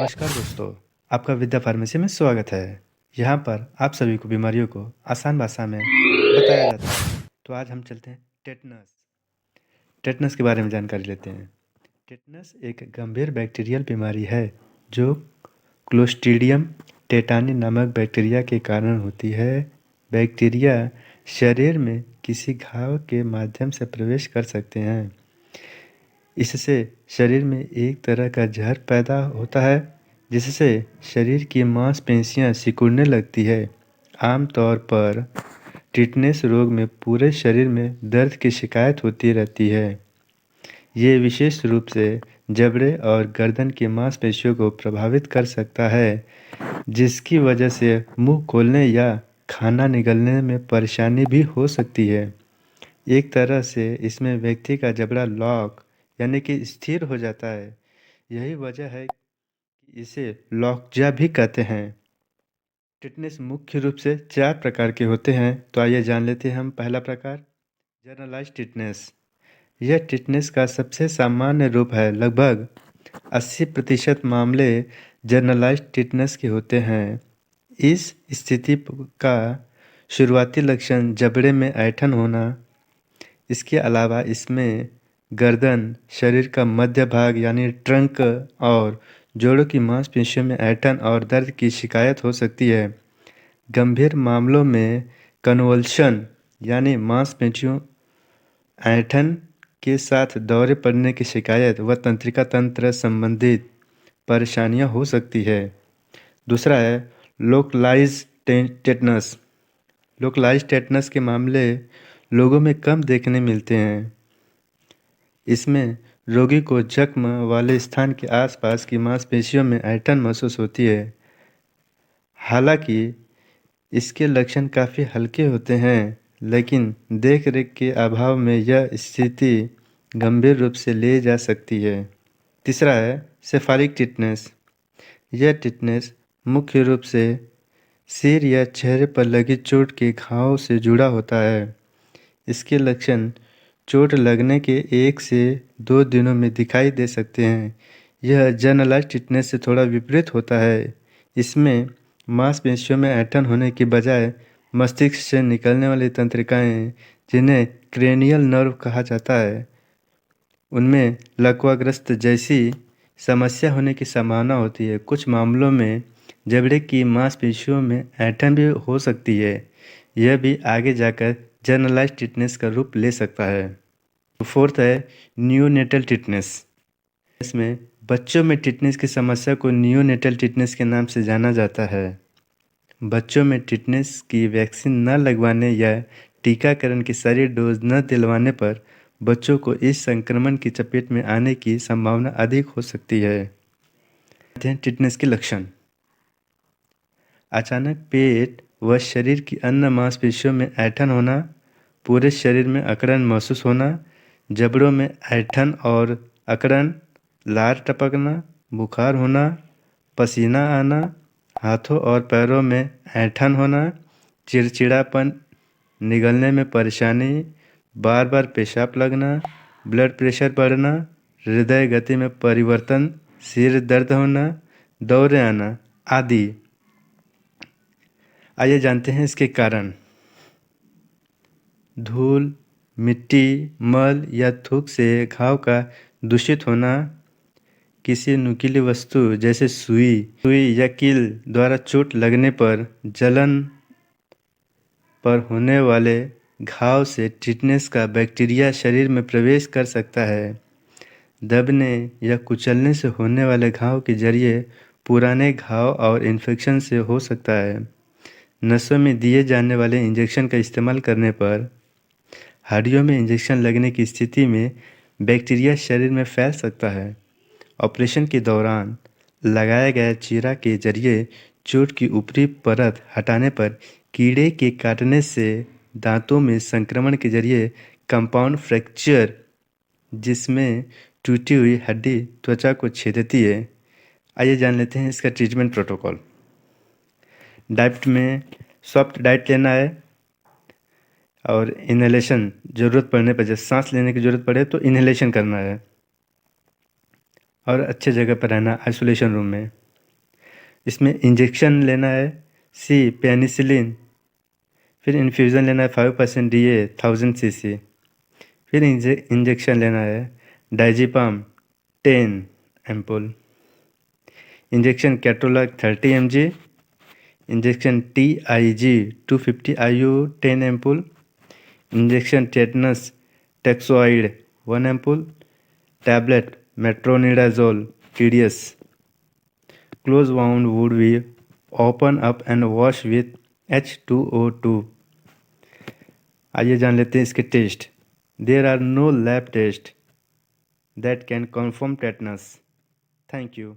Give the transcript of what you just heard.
नमस्कार दोस्तों, आपका विद्या फार्मेसी में स्वागत है। यहाँ पर आप सभी को बीमारियों को आसान भाषा में बताया जाता है। तो आज हम चलते हैं टेटनस। टेटनस के बारे में जानकारी लेते हैं। टेटनस एक गंभीर बैक्टीरियल बीमारी है जो क्लोस्ट्रीडियम टेटानी नामक बैक्टीरिया के कारण होती है। बैक्टीरिया शरीर में किसी घाव के माध्यम से प्रवेश कर सकते हैं। इससे शरीर में एक तरह का जहर पैदा होता है जिससे शरीर की मांसपेशियां सिकुड़ने लगती है। आमतौर पर टिटनेस रोग में पूरे शरीर में दर्द की शिकायत होती रहती है। ये विशेष रूप से जबड़े और गर्दन की मांसपेशियों को प्रभावित कर सकता है, जिसकी वजह से मुंह खोलने या खाना निगलने में परेशानी भी हो सकती है। एक तरह से इसमें व्यक्ति का जबड़ा लॉक यानी कि स्थिर हो जाता है। यही वजह है कि इसे लॉकजा भी कहते हैं। टिटनेस मुख्य रूप से 4 प्रकार के होते हैं। तो आइए जान लेते हैं हम। पहला प्रकार जनरलाइज्ड टिटनेस। यह टिटनेस का सबसे सामान्य रूप है। लगभग 80% मामले जनरलाइज्ड टिटनेस के होते हैं। इस स्थिति का शुरुआती लक्षण जबड़े में ऐंठन होना। इसके अलावा इसमें गर्दन, शरीर का मध्य भाग यानी ट्रंक और जोड़ों की मांसपेशियों में ऐंठन और दर्द की शिकायत हो सकती है। गंभीर मामलों में कन्वल्शन यानी मांसपेशियों ऐंठन के साथ दौरे पड़ने की शिकायत व तंत्रिका तंत्र संबंधित परेशानियां हो सकती है। दूसरा है लोकलाइज्ड टेटनस। लोकलाइज्ड टेटनस के मामले लोगों में कम देखने मिलते हैं। इसमें रोगी को जख्म वाले स्थान के आसपास की मांसपेशियों में ऐंठन महसूस होती है। हालांकि इसके लक्षण काफ़ी हल्के होते हैं, लेकिन देखरेख के अभाव में यह स्थिति गंभीर रूप से ले जा सकती है। तीसरा है सेफालिक टिटनेस। यह टिटनेस मुख्य रूप से सिर या चेहरे पर लगी चोट के घाव से जुड़ा होता है। इसके लक्षण चोट लगने के 1 से 2 दिनों में दिखाई दे सकते हैं। यह जनरलाइज्ड टिटनेस से थोड़ा विपरीत होता है। इसमें मांसपेशियों में ऐंठन होने की बजाय मस्तिष्क से निकलने वाली तंत्रिकाएं, जिन्हें क्रेनियल नर्व कहा जाता है, उनमें लकवाग्रस्त जैसी समस्या होने की संभावना होती है। कुछ मामलों में जबड़े की मांसपेशियों में ऐंठन भी हो सकती है। यह भी आगे जाकर जनरलाइज्ड टिटनेस का रूप ले सकता है। फोर्थ है नियोनेटल टिटनेस। इसमें बच्चों में टिटनेस की समस्या को नियोनेटल टिटनेस के नाम से जाना जाता है। बच्चों में टिटनेस की वैक्सीन न लगवाने या टीकाकरण की सारी डोज न दिलवाने पर बच्चों को इस संक्रमण की चपेट में आने की संभावना अधिक हो सकती है। टिटनेस के लक्षण: अचानक पेट व शरीर की अन्य मांसपेशियों में ऐंठन होना, पूरे शरीर में अकड़न महसूस होना, जबड़ों में ऐंठन और अकड़न, लार टपकना, बुखार होना, पसीना आना, हाथों और पैरों में ऐंठन होना, चिड़चिड़ापन, निगलने में परेशानी, बार बार पेशाब लगना, ब्लड प्रेशर बढ़ना, हृदय गति में परिवर्तन, सिर दर्द होना, दौरे आना आदि। आइए जानते हैं इसके कारण। धूल, मिट्टी, मल या थूक से घाव का दूषित होना, किसी नुकीली वस्तु जैसे सुई या कील द्वारा चोट लगने पर जलन पर होने वाले घाव से टिटनेस का बैक्टीरिया शरीर में प्रवेश कर सकता है। दबने या कुचलने से होने वाले घाव के जरिए पुराने घाव और इन्फेक्शन से हो सकता है। नसों में दिए जाने वाले इंजेक्शन का इस्तेमाल करने पर हड्डियों में इंजेक्शन लगने की स्थिति में बैक्टीरिया शरीर में फैल सकता है। ऑपरेशन के दौरान लगाया गया चीरा के जरिए चोट की ऊपरी परत हटाने पर कीड़े के काटने से दांतों में संक्रमण के जरिए कंपाउंड फ्रैक्चर, जिसमें टूटी हुई हड्डी त्वचा को छेदती है। आइए जान लेते हैं इसका ट्रीटमेंट प्रोटोकॉल। डाइट में सॉफ्ट डाइट लेना है और इनहेलेशन ज़रूरत पड़ने पर, जब सांस लेने की ज़रूरत पड़े तो इनहेलेशन करना है। और अच्छे जगह पर रहना, आइसोलेशन रूम में। इसमें इंजेक्शन लेना है सी पेनिसिलिन, फिर इन्फ्यूज़न लेना है 5% DA 1000 cc, फिर इंजेक्शन लेना है diazepam 10 ampoule, injection ketorolac 30 mg, injection TIG 250 IU 10 ampoule, injection tetanus toxoid 1 ampoule, tablet metronidazole TDS. Closed wound would be open up and wash with H2O2. आइए जान लेते हैं इसके test. There are no lab test that can confirm tetanus. Thank you.